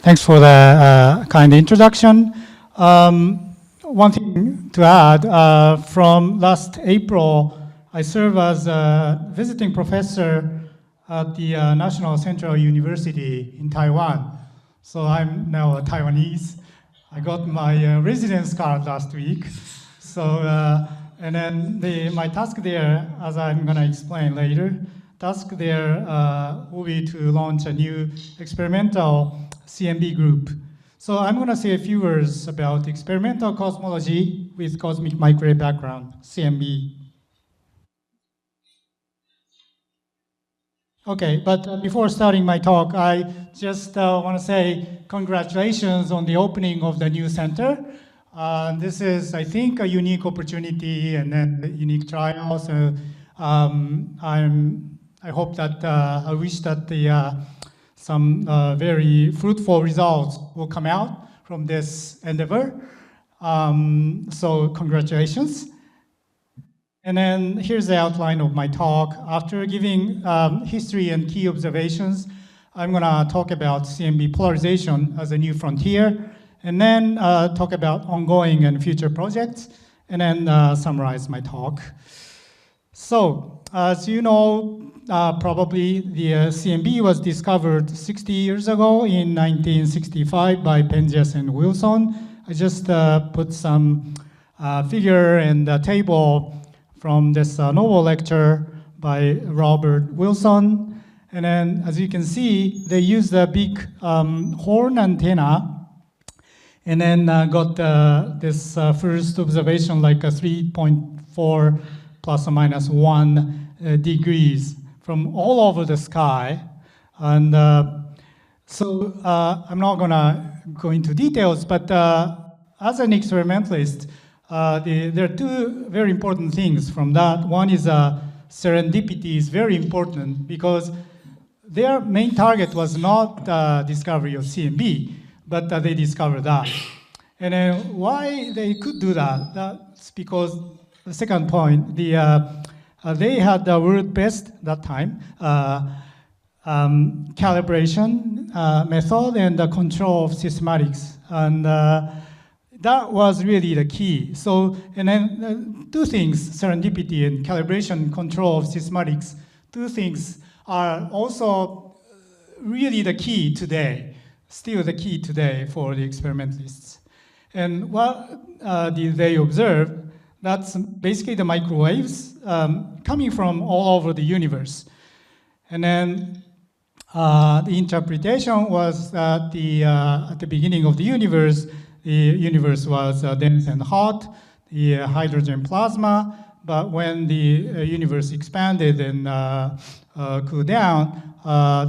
Thanks for the kind introduction. One thing to add, from last April, I serve as a visiting professor at the National Central University in Taiwan. So I'm now a Taiwanese. I got my residence card last week. So, and then my task there, as I'm gonna explain later, task there will be to launch a new experimental CMB group. So I'm going to say a few words about experimental cosmology with cosmic microwave background, CMB. Okay, but before starting my talk, I just want to say congratulations on the opening of the new center. This is, I think, a unique opportunity and then a unique trial. So I hope that, I wish that some very fruitful results will come out from this endeavor. So congratulations. And then here's the outline of my talk. After giving history and key observations, I'm gonna talk about CMB polarization as a new frontier, and then talk about ongoing and future projects, and then summarize my talk. So, as you know, probably the CMB was discovered 60 years ago in 1965 by Penzias and Wilson. I just put some figure and table from this Nobel lecture by Robert Wilson. And then, as you can see, they used a big horn antenna and then got this first observation like a 3.4 plus or minus 1 degrees from all over the sky. And so I'm not gonna go into details, but as an experimentalist, there are two very important things from that. One is serendipity is very important because their main target was not discovery of CMB, but they discovered that. And then why they could do that? That's because the second point, they had the world best that time calibration method and the control of systematics, and that was really the key. So, and then two things: serendipity and calibration control of systematics. Two things are also really the key today, still the key today for the experimentalists. And what did they observe? That's basically the microwaves coming from all over the universe. And then the interpretation was that at the beginning of the universe was dense and hot, the hydrogen plasma, but when the universe expanded and cooled down,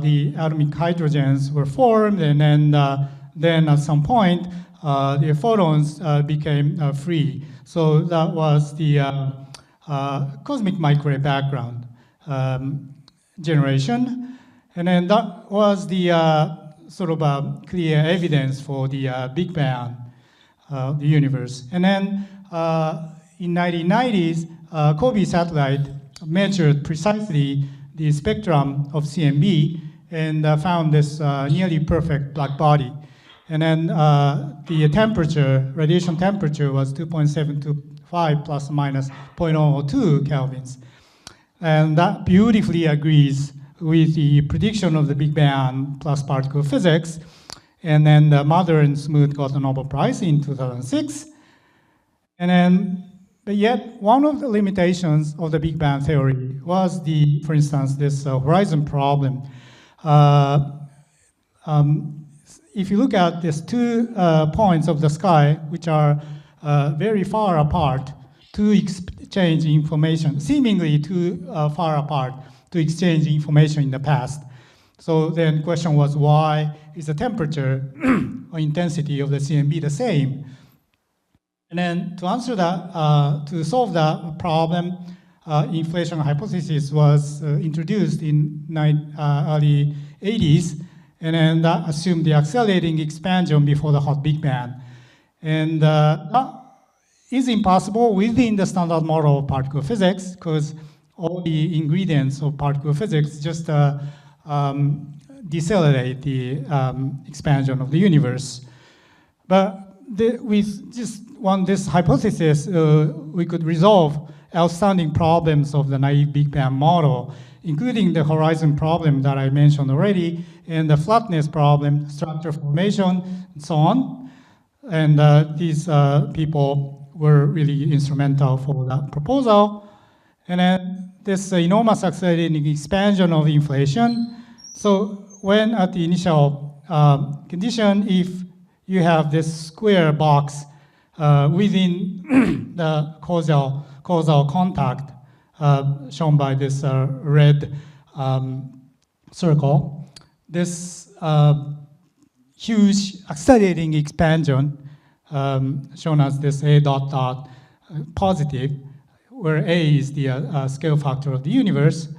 the atomic hydrogens were formed, and then at some point, the photons became free. So that was the cosmic microwave background generation. And then that was the sort of clear evidence for the Big Bang, the universe. And then in 1990s, COBE satellite measured precisely the spectrum of CMB and found this nearly perfect black body. And then the temperature, radiation temperature was 2.725 plus or minus 0.002 kelvins. And that beautifully agrees with the prediction of the Big Bang plus particle physics. And then Mather and Smoot got the Nobel Prize in 2006. And then, but yet one of the limitations of the Big Bang theory was for instance, this horizon problem. If you look at these 2 points of the sky, which are very far apart to exchange information, seemingly too far apart to exchange information in the past. So then the question was, why is the temperature or intensity of the CMB the same? And then to answer that, to solve that problem, inflation hypothesis was introduced in early 80s. And then that assumed the accelerating expansion before the hot Big Bang. And that is impossible within the standard model of particle physics, because all the ingredients of particle physics just decelerate the expansion of the universe. But with just this hypothesis, we could resolve outstanding problems of the naive Big Bang model, including the horizon problem that I mentioned already, and the flatness problem, structure formation, and so on. And these people were really instrumental for that proposal. And then this enormous accelerating expansion of inflation. So when at the initial condition, if you have this square box within the causal contact shown by this red circle, this huge accelerating expansion shown as this A dot dot positive, where A is the scale factor of the universe.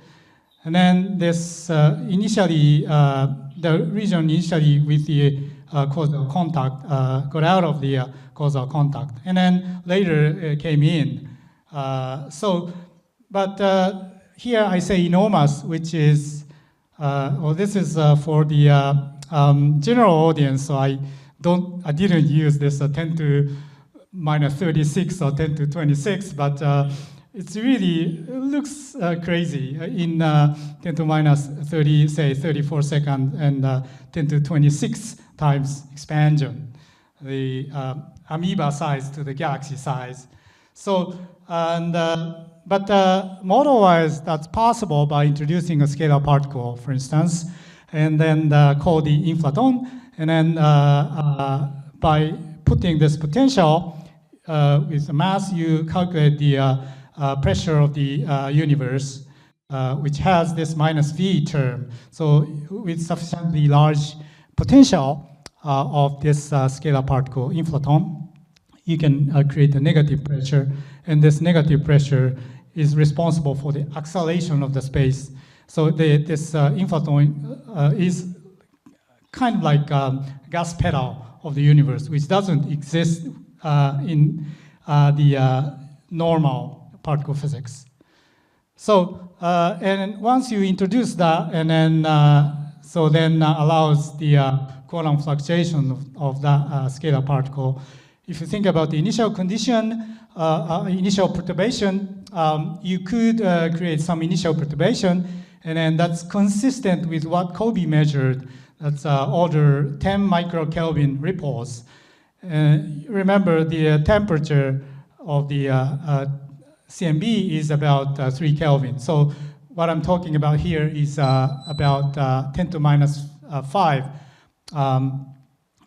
And then this initially, the region initially with the causal contact got out of the causal contact, and then later came in. But here I say enormous, which is, well, this is for the general audience, so I didn't use this 10 to minus 36 or 10 to 26, but it's really, it looks crazy in 10 to minus 30, say 34 seconds, and 10 to 26 times expansion, the amoeba size to the galaxy size. So, but model-wise, that's possible by introducing a scalar particle, for instance, and then called the inflaton, and then by putting this potential with the mass, you calculate the pressure of the universe, which has this minus V term. So with sufficiently large potential of this scalar particle, inflaton, you can create a negative pressure, and this negative pressure is responsible for the acceleration of the space. So this inflaton is kind of like gas pedal of the universe, which doesn't exist in the normal particle physics. So, and once you introduce that, and then so then allows the quantum fluctuation of that scalar particle. If you think about the initial condition, initial perturbation, you could create some initial perturbation, and then that's consistent with what Kobe measured. That's order 10 microkelvin ripples. Remember, the temperature of the CMB is about 3 Kelvin. So what I'm talking about here is about 10 to minus 5,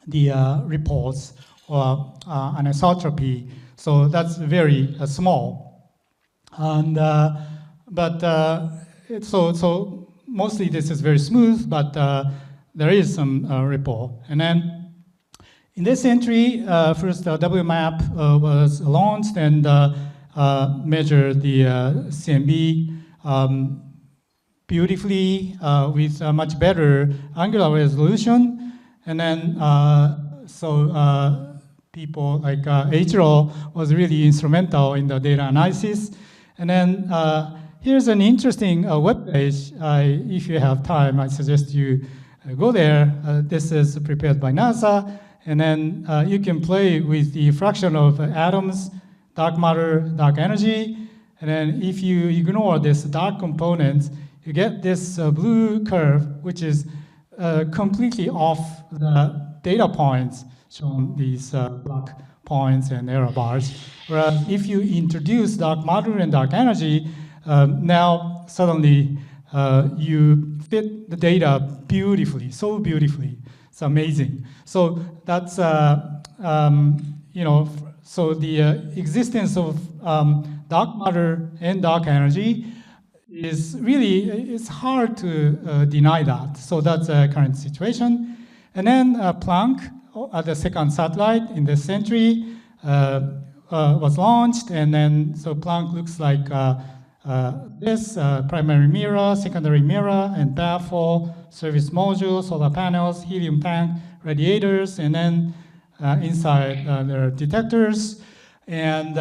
the ripples or anisotropy. So that's very small. And so mostly this is very smooth, but there is some ripple. And then in this entry, first WMAP was launched and measured the CMB beautifully with a much better angular resolution. And then people like Eiichiro was really instrumental in the data analysis. And then here's an interesting web page. If you have time, I suggest you go there. This is prepared by NASA. And then you can play with the fraction of atoms, dark matter, dark energy. And then if you ignore this dark component, you get this blue curve, which is completely off the data points, shown these black points and error bars. Whereas if you introduce dark matter and dark energy, now suddenly you fit the data beautifully, so beautifully. It's amazing. So that's, so the existence of dark matter and dark energy is really, it's hard to deny that. So that's the current situation. And then Planck, the second satellite in this century, was launched. And then, so Planck looks like this, primary mirror, secondary mirror, and baffle, service module, solar panels, helium tank, radiators, and then inside there are detectors. And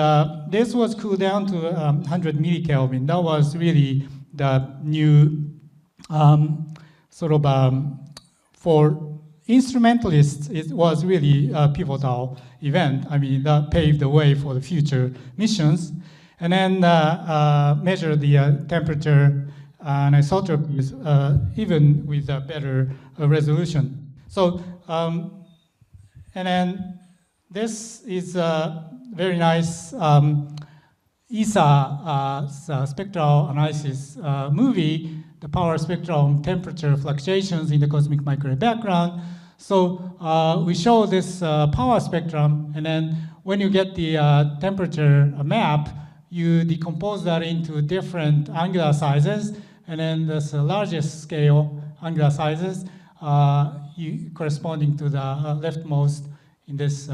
this was cooled down to 100 millikelvin. That was really the new sort of for instrumentalists, it was really a pivotal event. I mean, that paved the way for the future missions. And then measure the temperature and isotopies, even with a better resolution. So, and then this is a very nice ESA spectral analysis movie, the power spectrum temperature fluctuations in the cosmic microwave background. So we show this power spectrum, and then when you get the temperature map, you decompose that into different angular sizes, and then this largest scale angular sizes corresponding to the leftmost in this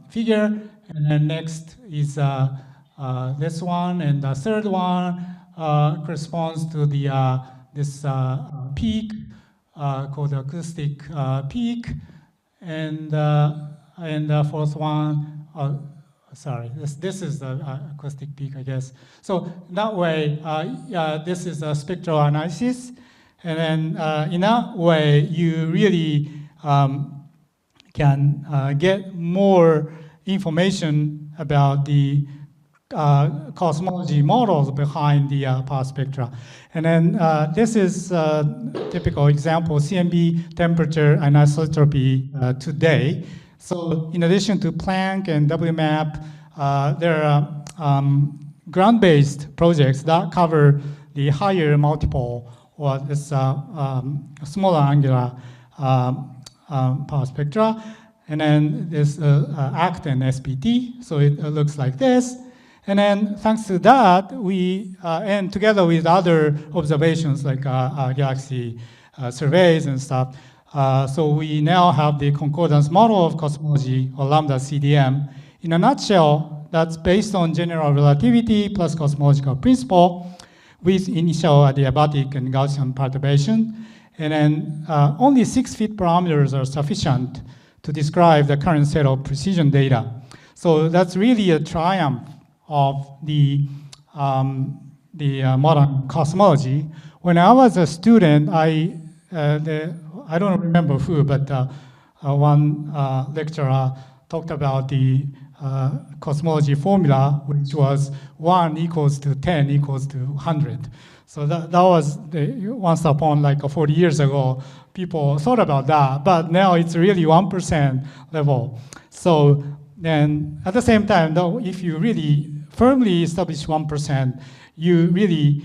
figure. And then next is this one, and the third one corresponds to the this peak called the acoustic peak, and the fourth one, sorry, this is the acoustic peak, I guess. So that way, this is a spectral analysis, and then in that way, you really can get more information about the cosmology models behind the power spectra. And then this is a typical example, CMB temperature and isotropy today. So in addition to Planck and WMAP, there are ground-based projects that cover the higher multiple or this smaller angular power spectra. And then this ACT and SPT, so it looks like this. And then thanks to that, we, and together with other observations like galaxy surveys and stuff, so we now have the concordance model of cosmology, or lambda CDM. In a nutshell, that's based on general relativity plus cosmological principle with initial adiabatic and Gaussian perturbation. And then only 6 fit parameters are sufficient to describe the current set of precision data. So that's really a triumph of the modern cosmology. When I was a student, I don't remember who, but one lecturer talked about the cosmology formula, which was 1 equals to 10 equals to 100. So that was once upon like 40 years ago, people thought about that, but now it's really 1% level. So then at the same time, though, if you really firmly establish 1%, you really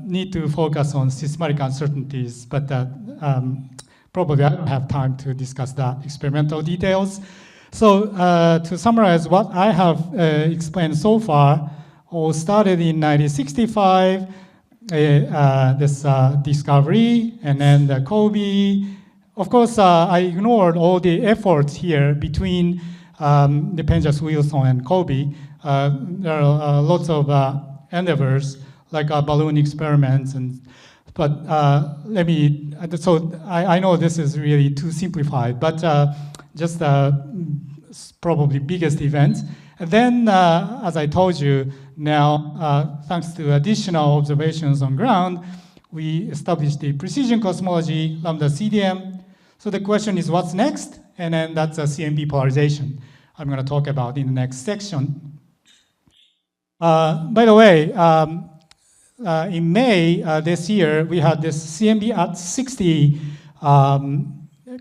need to focus on systematic uncertainties, but probably I don't have time to discuss that experimental details. So to summarize what I have explained so far, all started in 1965, this discovery, and then the Kobe. Of course, I ignored all the efforts here between the Penzias-Wilson and Kobe. There are lots of endeavors, like balloon experiments, but let me, so I know this is really too simplified, but just probably biggest events. And then, as I told you, now, thanks to additional observations on ground, we established the precision cosmology, lambda CDM. So the question is, what's next? And then that's a CMB polarization I'm going to talk about in the next section. By the way, in May this year, we had this CMB at 60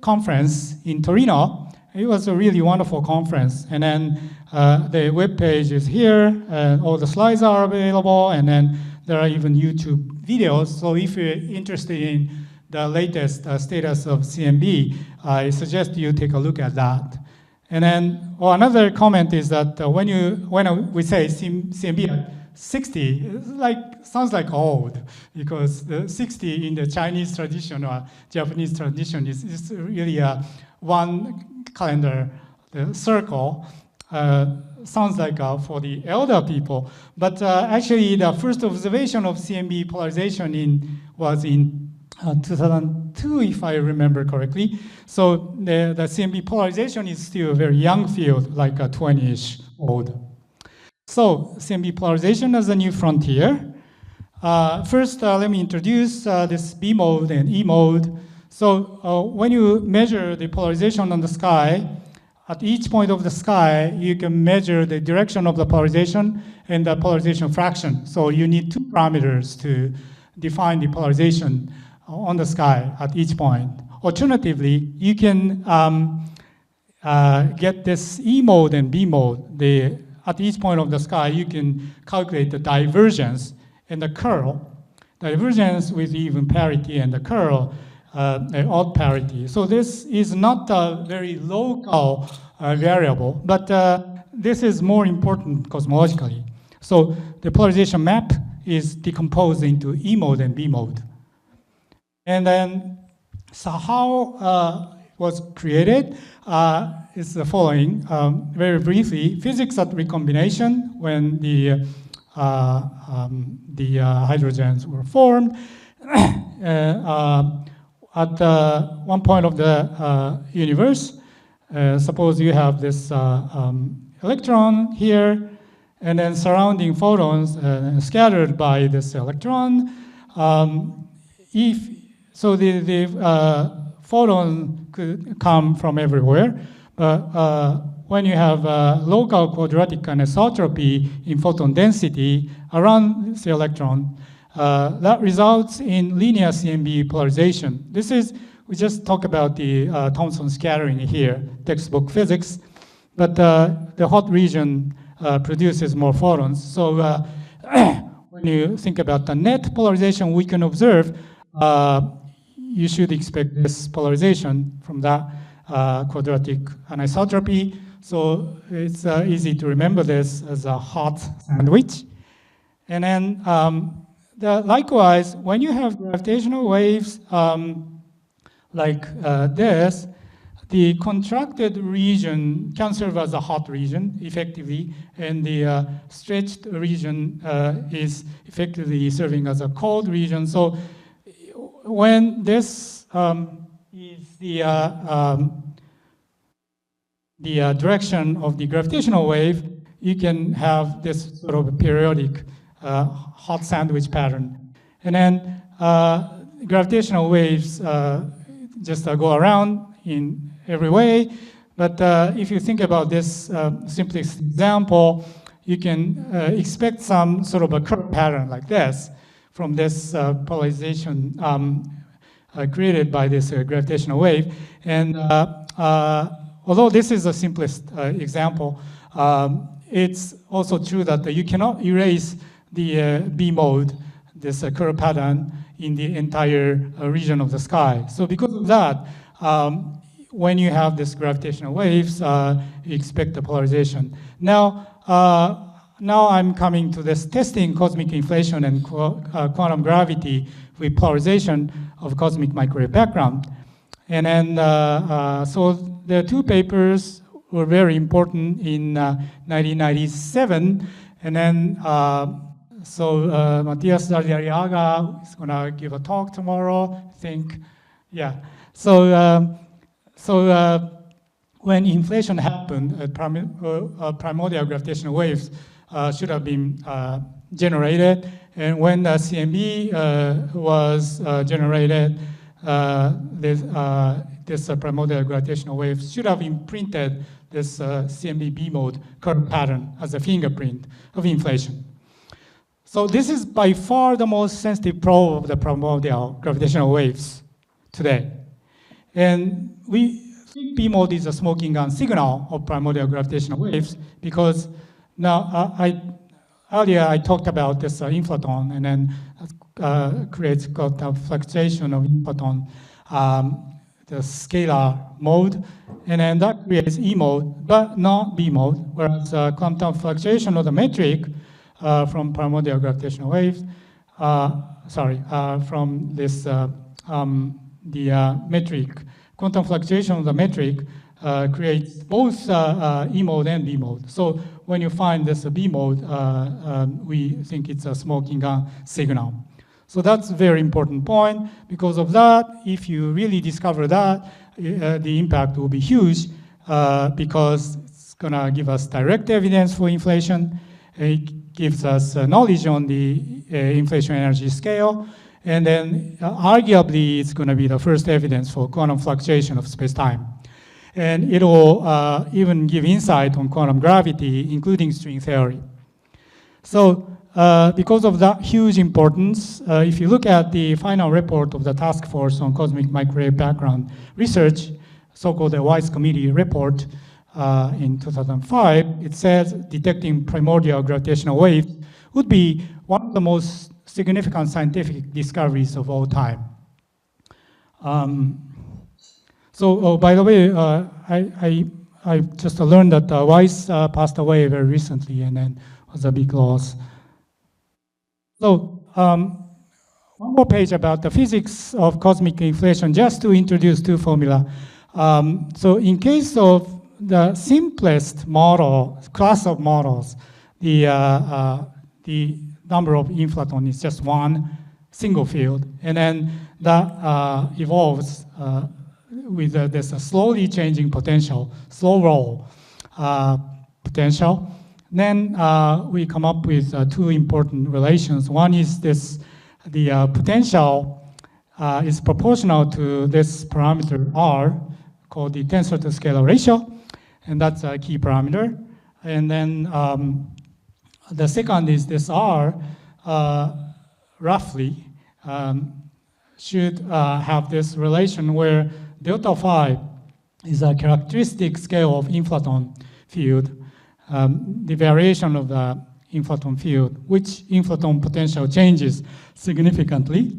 conference in Torino. It was a really wonderful conference. And then the web page is here, and all the slides are available, and then there are even YouTube videos. So if you're interested in the latest status of CMB, I suggest you take a look at that. And then another comment is that when we say CMB at 60, it's sounds like old, because the 60 in the Chinese tradition or Japanese tradition is really a one calendar circle. Sounds like for the elder people, but actually the first observation of CMB polarization was in 2002, if I remember correctly. So the CMB polarization is still a very young field, like 20-ish old. So CMB polarization as a new frontier. First, let me introduce this B mode and E mode. So when you measure the polarization on the sky, at each point of the sky, you can measure the direction of the polarization and the polarization fraction. So you need two parameters to define the polarization on the sky at each point. Alternatively, you can get this E mode and B mode. At each point of the sky, you can calculate the divergence and the curl. Divergence with even parity and the curl, odd parity. So this is not a very local variable, but this is more important cosmologically. So the polarization map is decomposed into E mode and B mode. And then, so how it was created is the following. Very briefly, physics at recombination, when the hydrogens were formed. At one point of the universe, suppose you have this electron here, and then surrounding photons scattered by this electron. So the photon could come from everywhere, but when you have local quadratic anisotropy in photon density around the electron, that results in linear CMB polarization. We just talk about the Thomson scattering here, textbook physics, but the hot region produces more photons. So when you think about the net polarization we can observe, you should expect this polarization from that quadratic anisotropy. So it's easy to remember this as a hot sandwich. And then likewise, when you have gravitational waves like this, the contracted region can serve as a hot region effectively, and the stretched region is effectively serving as a cold region. So when this is the direction of the gravitational wave, you can have this sort of a periodic hot sandwich pattern. And then gravitational waves just go around in every way. But if you think about this simplest example, you can expect some sort of a curve pattern like this from this polarization created by this gravitational wave. And although this is the simplest example, it's also true that you cannot erase the B mode, this curve pattern, in the entire region of the sky. So because of that, when you have this gravitational waves, you expect the polarization. Now I'm coming to this testing cosmic inflation and quantum gravity with polarization of cosmic microwave background. And then, so the two papers were very important in 1997. And then, Matias Dardiariaga is gonna give a talk tomorrow, I think. Yeah. So when inflation happened, primordial gravitational waves should have been generated. And when the CMB was generated, this primordial gravitational wave should have imprinted this CMB B mode curve pattern as a fingerprint of inflation. So this is by far the most sensitive probe of the primordial gravitational waves today. And we think B mode is a smoking gun signal of primordial gravitational waves because now earlier I talked about this inflaton and then creates quantum fluctuation of inflaton, the scalar mode, and then that creates E mode, but not B mode, whereas quantum fluctuation of the metric from primordial gravitational waves, from this, the metric, quantum fluctuation of the metric creates both E mode and B mode. So when you find this B mode, we think it's a smoking gun signal. So that's a very important point. Because of that, if you really discover that, the impact will be huge because it's gonna give us direct evidence for inflation. It gives us knowledge on the inflation energy scale, And then arguably it's going to be the first evidence for quantum fluctuation of space-time. And it will even give insight on quantum gravity, including string theory. So because of that huge importance, if you look at the final report of the Task Force on Cosmic Microwave Background Research, so-called the WISE Committee report in 2005, it says detecting primordial gravitational waves would be one of the most significant scientific discoveries of all time. By the way, I just learned that Weiss passed away very recently, and then was a big loss. So one more page about the physics of cosmic inflation, just to introduce two formula. So in case of the simplest model, class of models, the number of inflaton is just one single field, and then that evolves with this slowly changing potential, slow roll potential. Then we come up with two important relations. One is this: the potential is proportional to this parameter R, called the tensor to scalar ratio, and that's a key parameter. And then the second is this R, roughly, should have this relation where delta phi is a characteristic scale of inflaton field, the variation of the inflaton field, which inflaton potential changes significantly,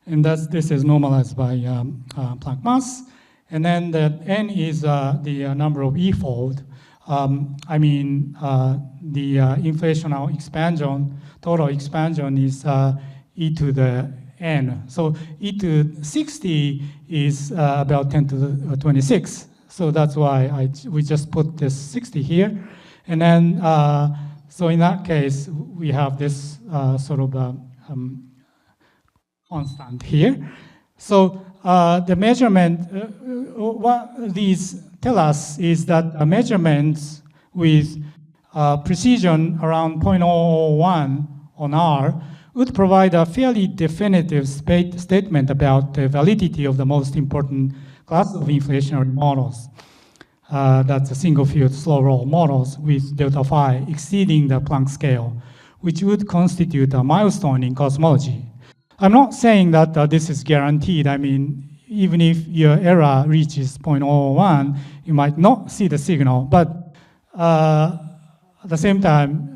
and this is normalized by Planck mass. And then the n is the number of E-fold. I mean, the inflational expansion, total expansion is e to the n. So e to 60 is about 10 to the 26. So that's why we just put this 60 here. And then, so in that case, we have this sort of constant here. So the measurement, what these tell us is that measurements with precision around 0.001 on R would provide a fairly definitive statement about the validity of the most important class of inflationary models. That's a single field slow roll models with delta phi exceeding the Planck scale, which would constitute a milestone in cosmology. I'm not saying that this is guaranteed. I mean, even if your error reaches 0.01, you might not see the signal. But at the same time,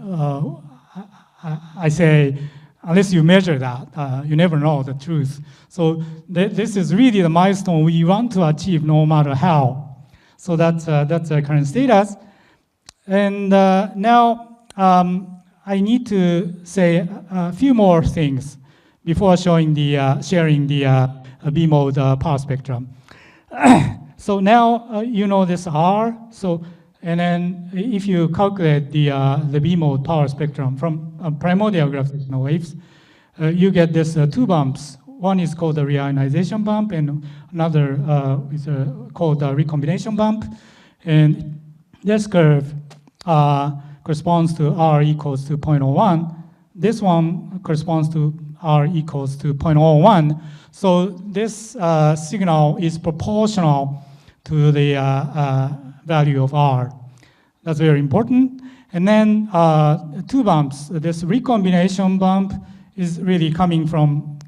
I say, unless you measure that, you never know the truth. So this is really the milestone we want to achieve no matter how. So that's the current status. And now I need to say a few more things before sharing the B mode power spectrum. So now you know this R. So and then if you calculate the B mode power spectrum from primordial gravitational waves, you get this two bumps. One is called the reionization bump, and another is called the recombination bump. And this curve corresponds to R equals to 0.01. This one corresponds to R equals to 0.01. So this signal is proportional to the value of R. That's very important. And then two bumps. This recombination bump is really coming from,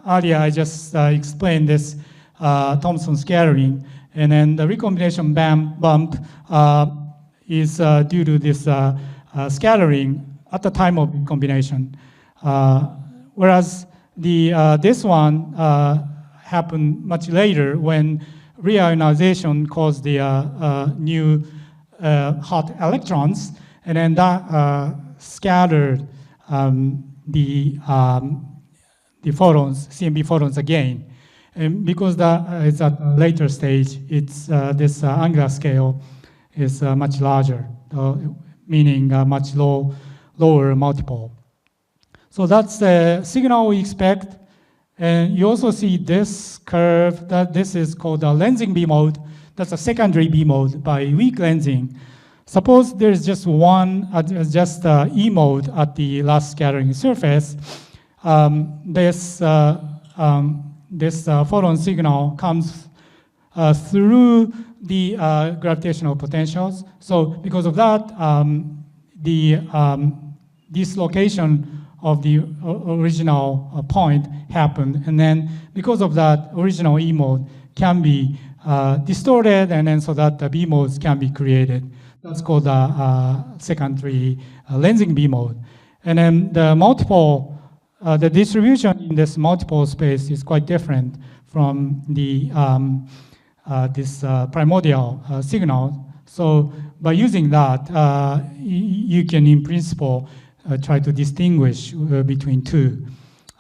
earlier I just explained this Thomson scattering. And then the recombination bump is due to this scattering at the time of recombination. Whereas this one happened much later when reionization caused the new hot electrons, and then that scattered the photons, CMB photons again. And because that is at a later stage, it's this angular scale is much larger, meaning much lower multiple. So that's the signal we expect. And you also see this curve, that this is called a lensing B mode. That's a secondary B mode by weak lensing. Suppose there's just one, E mode at the last scattering surface. This this photon signal comes through the gravitational potentials. So because of that, the dislocation of the original point happened, and then because of that, original E mode can be distorted, and then so that the B modes can be created. That's called secondary lensing B mode. And then the multiple, the distribution in this multiple space is quite different from the this primordial signal. So by using that, you can, in principle, try to distinguish between two.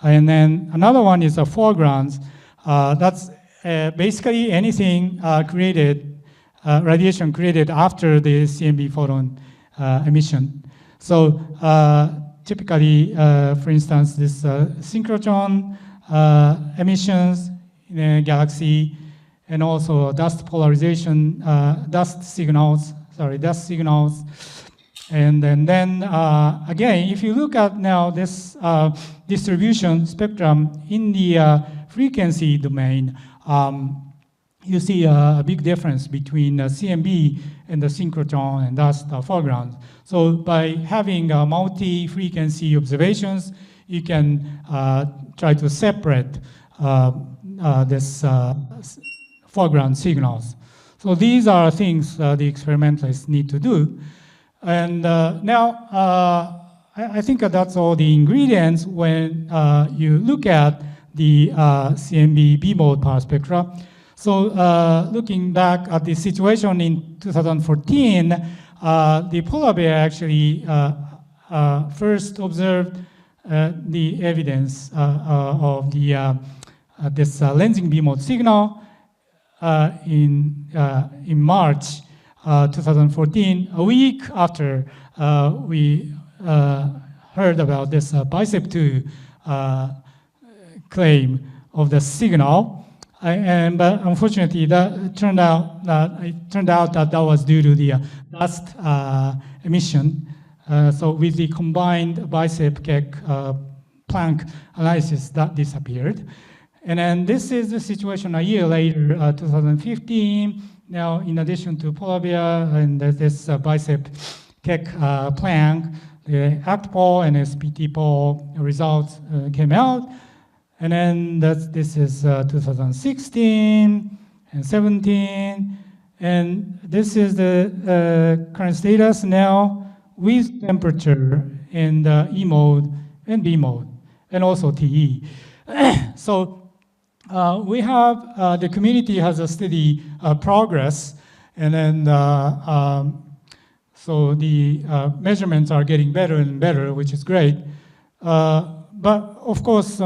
And then another one is a foregrounds. That's basically anything created, radiation created after the CMB photon emission. So typically, for instance, this synchrotron emissions in a galaxy, and also dust polarization, dust signals. And then again, if you look at now this distribution spectrum in the frequency domain, you see a big difference between CMB and the synchrotron and dust foreground. So by having multi-frequency observations, you can try to separate this foreground signals. So these are things the experimentalists need to do. And now, I think that's all the ingredients when you look at the CMB B-mode power spectra. So looking back at the situation in 2014, the polar bear actually first observed the evidence of the this lensing B-mode signal in March 2014, a week after we heard about this BICEP2 claim of the signal. But unfortunately, that turned out that was due to the dust emission. So with the combined BICEP-Keck Planck analysis, that disappeared. And then this is the situation a year later, 2015. Now, in addition to polar bear and this BICEP-Keck Planck, the ACT-POL and SPT-POL results came out. And then this is 2016 and 17. And this is the current status now with temperature in the E mode and B mode, and also TE. So we have, the community has a steady progress, and then so the measurements are getting better and better, which is great. But of course,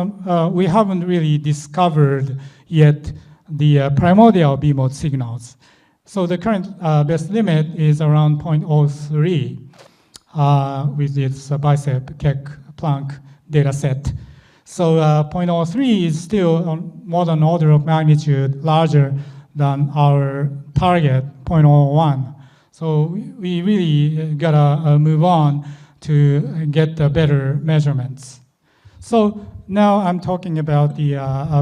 we haven't really discovered yet the primordial B-mode signals. So the current best limit is around 0.03 with this BICEP-Keck Planck data set. So 0.03 is still more than order of magnitude larger than our target, 0.01. So we really gotta move on to get the better measurements. So now I'm talking about the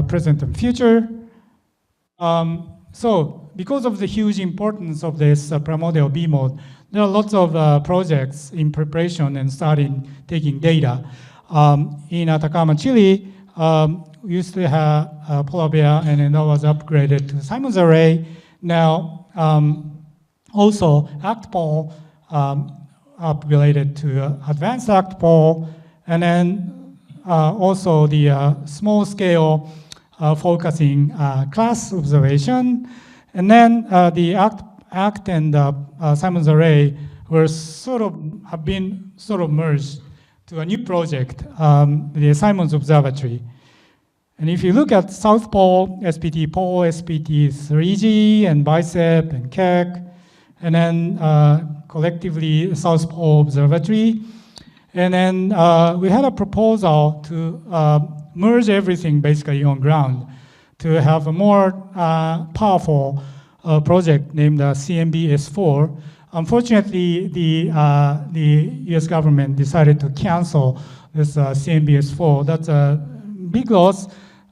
present and future. So because of the huge importance of this primordial B mode, there are lots of projects in preparation and starting taking data. In Atacama, Chile, we used to have polar bear, and then that was upgraded to Simon's array. Now, also ACT-POL upgraded to advanced ACT-POL, and then also the small scale focusing class observation, and then the ACT and Simon's array were have been merged to a new project, the Simon's Observatory. And if you look at South Pole, SPT-POL, SPT3G, and BICEP, and Keck, and then collectively South Pole Observatory. And then we had a proposal to merge everything basically on ground to have a more powerful project named CMB-S4. Unfortunately, the US government decided to cancel this CMB-S4. That's a big loss.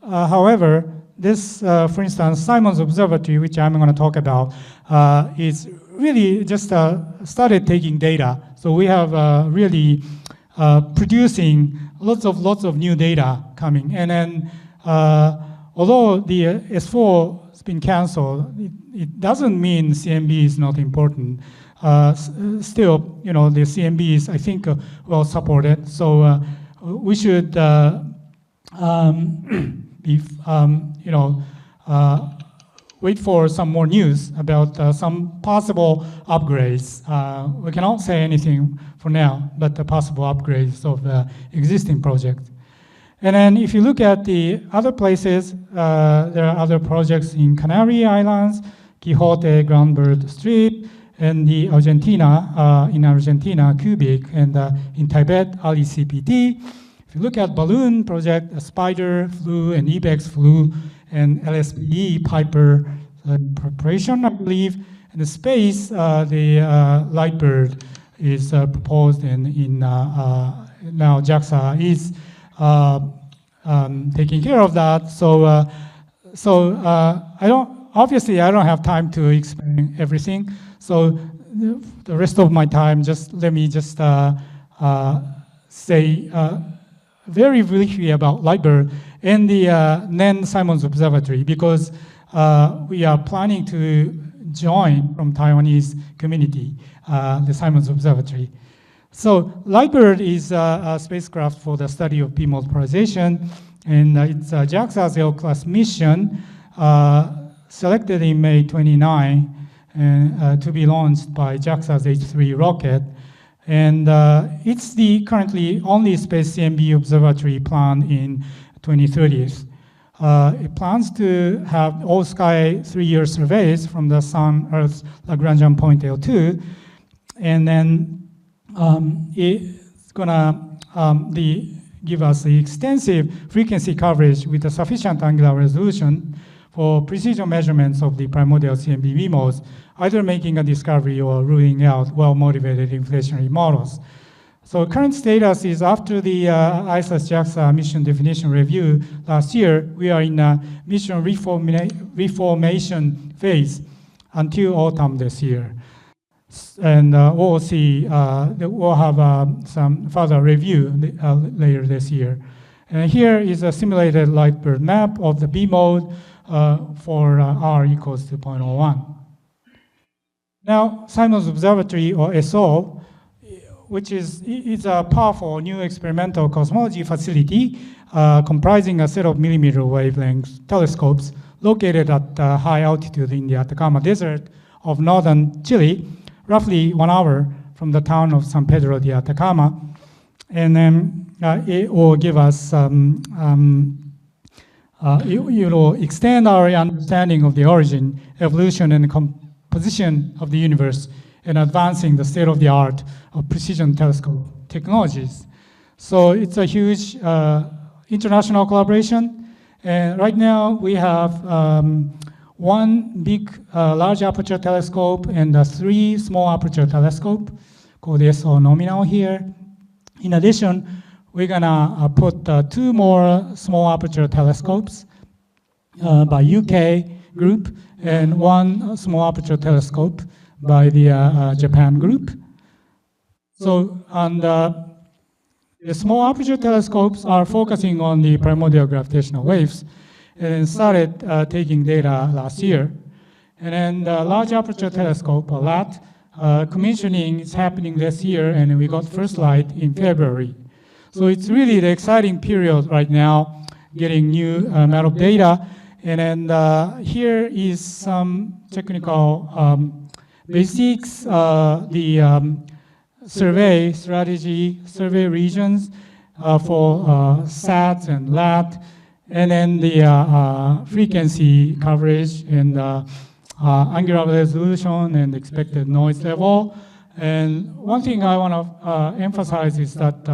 however, this, for instance, Simon's Observatory, which I'm going to talk about, is really just started taking data. So we have really producing lots of new data coming. And then, although the S4 has been canceled, it doesn't mean CMB is not important. Still, you know, the CMB is, I think, well supported. So we should be, you know, wait for some more news about some possible upgrades. We cannot say anything for now, but the possible upgrades of the existing project. And then if you look at the other places, there are other projects in Canary Islands, Quixote, Groundbird Strip, and the Argentina, in Argentina, Cubic, and in Tibet, AliCPT. If you look at balloon project, Spider flew and EBEX flew, and LSPE, Piper preparation, I believe. In the space, the Lightbird is proposed, and in now JAXA is taking care of that. So, I don't have time to explain everything. So the rest of my time, let me say very briefly about Lightbird and the NEN Simon's Observatory, because we are planning to join from Taiwanese community, the Simon's Observatory. So Lightbird is a spacecraft for the study of B-mode polarization, and it's a JAXA's L-class mission selected in May 29 to be launched by JAXA's H3 rocket. And it's the currently only space CMB observatory planned in 2030s. It plans to have all-sky 3-year surveys from the Sun-Earth Lagrangian point L2, and then it's gonna give us the extensive frequency coverage with a sufficient angular resolution for precision measurements of the primordial CMB modes, either making a discovery or ruling out well-motivated inflationary models. So current status is after the ISS-JAXA mission definition review last year, we are in a mission reformation phase until autumn this year. And we'll see, we'll have some further review later this year. And here is a simulated Lightbird map of the B mode for R equals to 0.01. Now, Simon's Observatory, or SO, which is a powerful new experimental cosmology facility comprising a set of millimeter wavelength telescopes located at high altitude in the Atacama Desert of northern Chile, roughly 1 hour from the town of San Pedro de Atacama. And then it will give us, it will extend our understanding of the origin, evolution, and composition of the universe, and advancing the state-of-the-art of precision telescope technologies. So it's a huge international collaboration. And right now we have one big large aperture telescope and 3 small aperture telescope called SO nominal here. In addition, we're gonna put 2 more small aperture telescopes by UK group and 1 small aperture telescope by the Japan group. So, and the small aperture telescopes are focusing on the primordial gravitational waves and started taking data last year. And then the large aperture telescope, or LAT, commissioning is happening this year, and we got first light in February. So it's really the exciting period right now, getting new amount of data. And then here is some technical basics, the survey strategy, survey regions for SAT and LAT, and then the frequency coverage and angular resolution and expected noise level. And one thing I want to emphasize is that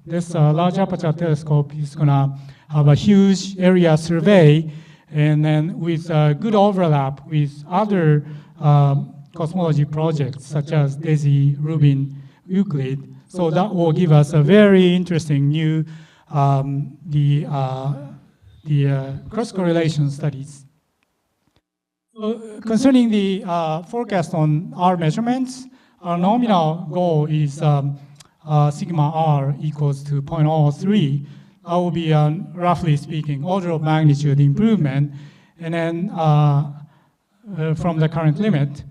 this large aperture telescope is going to have a huge area survey, and then with good overlap with other cosmology projects such as DESI, Rubin, Euclid. So that will give us a very interesting new the cross-correlation studies. So concerning the forecast on R measurements, our nominal goal is sigma R equals to 0.03. That will be, roughly speaking, order of magnitude improvement, and then from the current limit.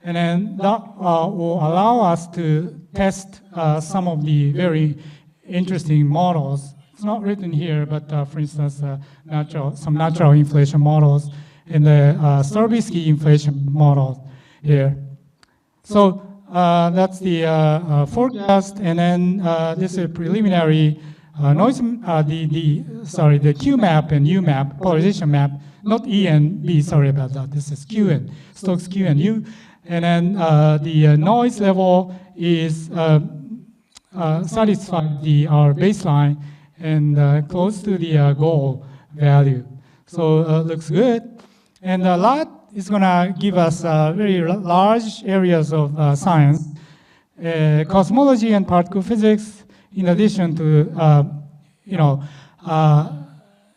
And then that will allow us to test some of the very interesting models. It's not written here, but for instance, some natural inflation models in the Starovsky inflation model here. So that's the forecast, and then this is a preliminary noise, the Q map and U map, polarization map, not E and B, sorry about that. This is Q and Stokes Q and U. And then the noise level is satisfied our baseline and close to the goal value. So looks good. And LAT is going to give us very large areas of science, cosmology and particle physics, in addition to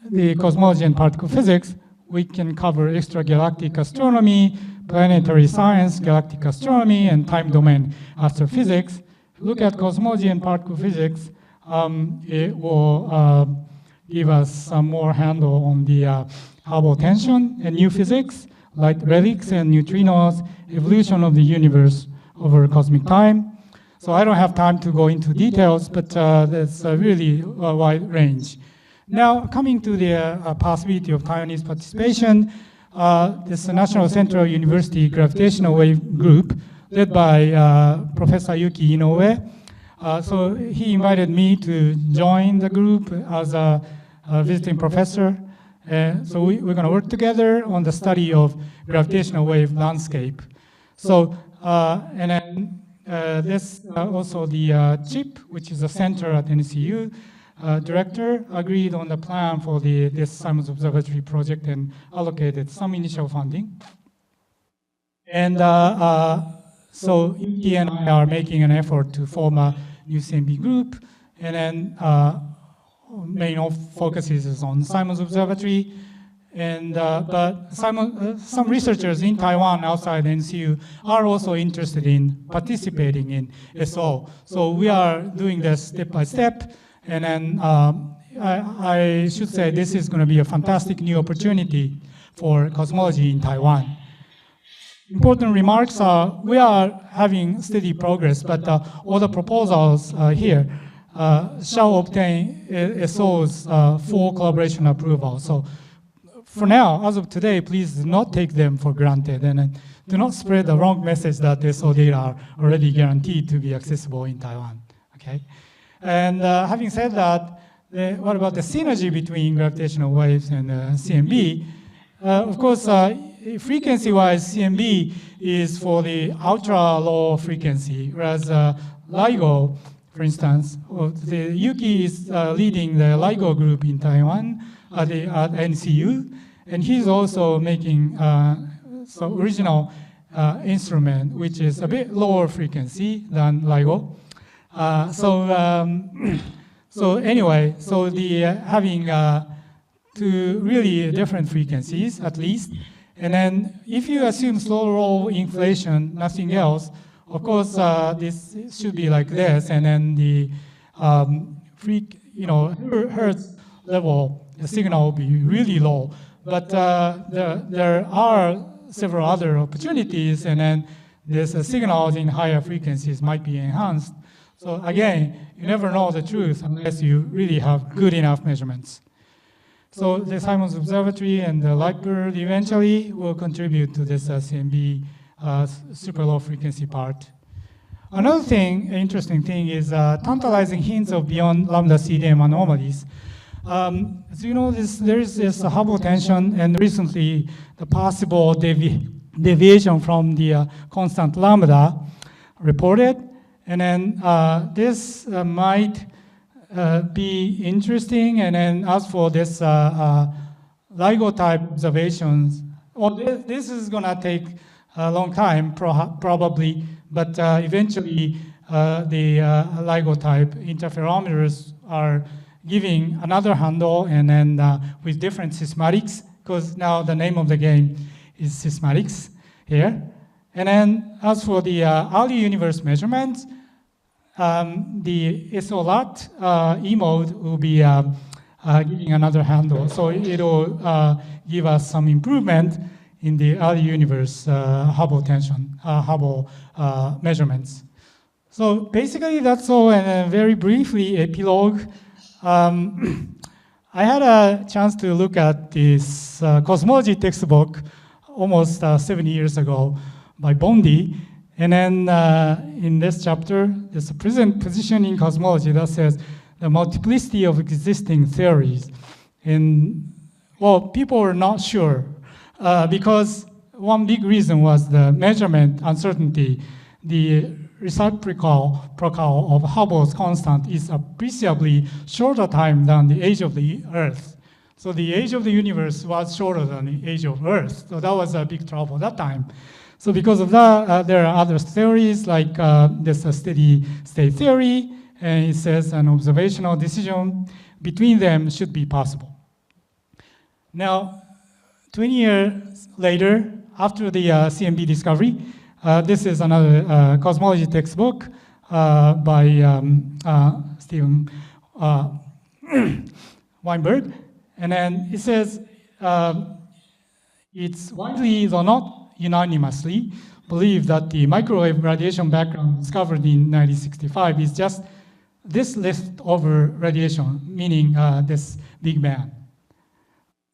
the cosmology and particle physics. We can cover extragalactic astronomy, planetary science, galactic astronomy, and time domain astrophysics. If you look at cosmology and particle physics, it will give us some more handle on the Hubble tension and new physics, like relics and neutrinos, evolution of the universe over cosmic time. So I don't have time to go into details, but there's a really wide range. Now, coming to the possibility of Taiwanese participation, this National Central University Gravitational Wave Group, led by Professor Yuki Inoue. So he invited me to join the group as a visiting professor. So we're going to work together on the study of gravitational wave landscape. So, and then this also the CHIP, which is a center at NCU, director agreed on the plan for this Simons Observatory project and allocated some initial funding. And so Yuki and I are making an effort to form a new CMB group, and then main focus is on Simons Observatory. And but some researchers in Taiwan outside NCU are also interested in participating in SO. So we are doing this step by step. And then I should say this is going to be a fantastic new opportunity for cosmology in Taiwan. Important remarks are we are having steady progress, but all the proposals here shall obtain SO's full collaboration approval. So for now, as of today, please do not take them for granted and do not spread the wrong message that SO data are already guaranteed to be accessible in Taiwan. Okay. And having said that, what about the synergy between gravitational waves and CMB? Of course, frequency-wise, CMB is for the ultra-low frequency, whereas LIGO, for instance, the Yuki is leading the LIGO group in Taiwan at NCU, and he's also making some original instrument, which is a bit lower frequency than LIGO. So anyway, so the having two really different frequencies at least, and then if you assume slow roll inflation, nothing else, of course this should be like this, and then the hertz level, the signal will be really low. But there are several other opportunities, and then there's signals in higher frequencies might be enhanced. So again, you never know the truth unless you really have good enough measurements. So the Simons Observatory and the Lightbird eventually will contribute to this CMB super low frequency part. Another thing, interesting thing, is tantalizing hints of beyond lambda CDM anomalies. As you know, there is this Hubble tension, and recently the possible deviation from the constant lambda reported. And then this might be interesting. And then as for this LIGO type observations, well, this is going to take a long time, probably, but eventually the LIGO type interferometers are giving another handle and then with different systematics, because now the name of the game is systematics here. And then as for the early universe measurements, the SOLAT E mode will be giving another handle. So it'll give us some improvement in the early universe Hubble tension, Hubble measurements. So basically that's all, and then very briefly, epilogue. I had a chance to look at this cosmology textbook almost 7 years ago by Bondi. And then in this chapter, there's a present position in cosmology that says the multiplicity of existing theories. And well, people were not sure because one big reason was the measurement uncertainty. The reciprocal of Hubble's constant is appreciably shorter time than the age of the Earth. So the age of the universe was shorter than the age of Earth. So that was a big trouble at that time. So because of that, there are other theories like this steady state theory, and it says an observational decision between them should be possible. Now, 20 years later, after the CMB discovery, this is another cosmology textbook by Stephen Weinberg. And then it says, it's widely, though not unanimously, believed that the microwave radiation background discovered in 1965 is just this leftover radiation, meaning this Big Bang.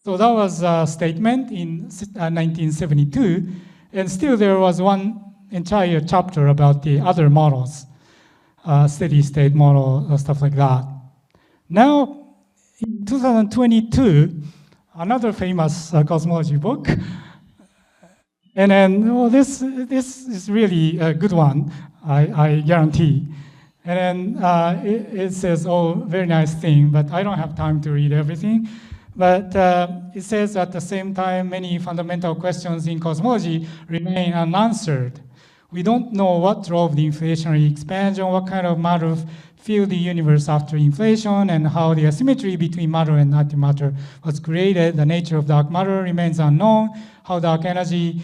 So that was a statement in 1972, and still there was one entire chapter about the other models, steady state model, stuff like that. Now, in 2022, another famous cosmology book, and then this is really a good one, I guarantee. And then it says, oh, very nice thing, but I don't have time to read everything. But it says at the same time, many fundamental questions in cosmology remain unanswered. We don't know what drove the inflationary expansion, what kind of matter filled the universe after inflation, and how the asymmetry between matter and antimatter was created. The nature of dark matter remains unknown. How dark energy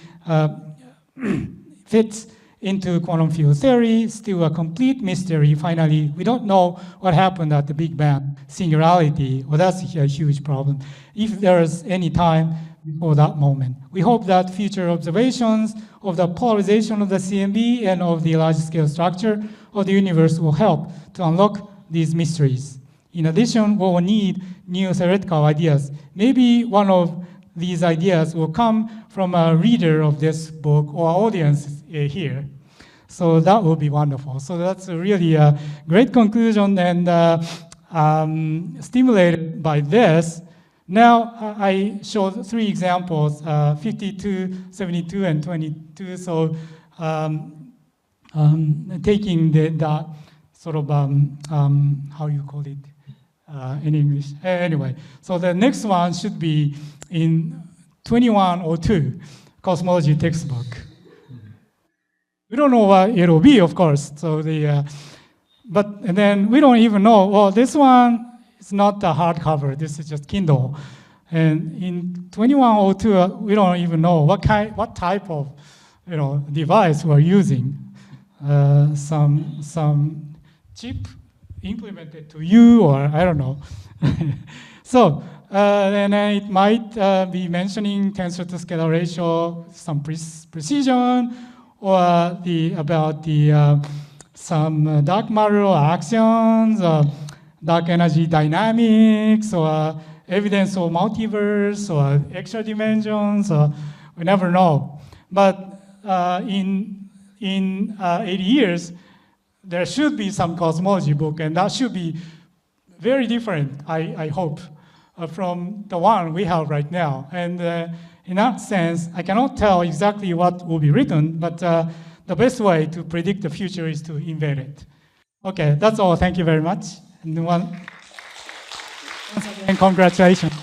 fits into quantum field theory, still a complete mystery. Finally, we don't know what happened at the Big Bang singularity. Well, that's a huge problem. If there is any time before that moment. We hope that future observations of the polarization of the CMB and of the large-scale structure of the universe will help to unlock these mysteries. In addition, we will need new theoretical ideas. Maybe one of these ideas will come from a reader of this book or audience here. So that will be wonderful. So that's really a great conclusion, and stimulated by this. Now I showed 3 examples, 52, 72, and 22. So taking the sort of, how you call it in English? Anyway, so the next one should be in 2102, Cosmology textbook. We don't know what it'll be, of course. So and then we don't even know, well, this one is not the hardcover, this is just Kindle. And in 2102, we don't even know what type of device we're using. Some chip implemented to you, or I don't know. So then it might be mentioning tensor to scalar ratio, some precision, or about some dark matter actions, dark energy dynamics, or evidence of multiverse, or extra dimensions. We never know. But in 80 years, there should be some cosmology book, and that should be very different, I hope, from the one we have right now. And in that sense, I cannot tell exactly what will be written, but the best way to predict the future is to invent it. Okay, that's all. Thank you very much. And once again, congratulations.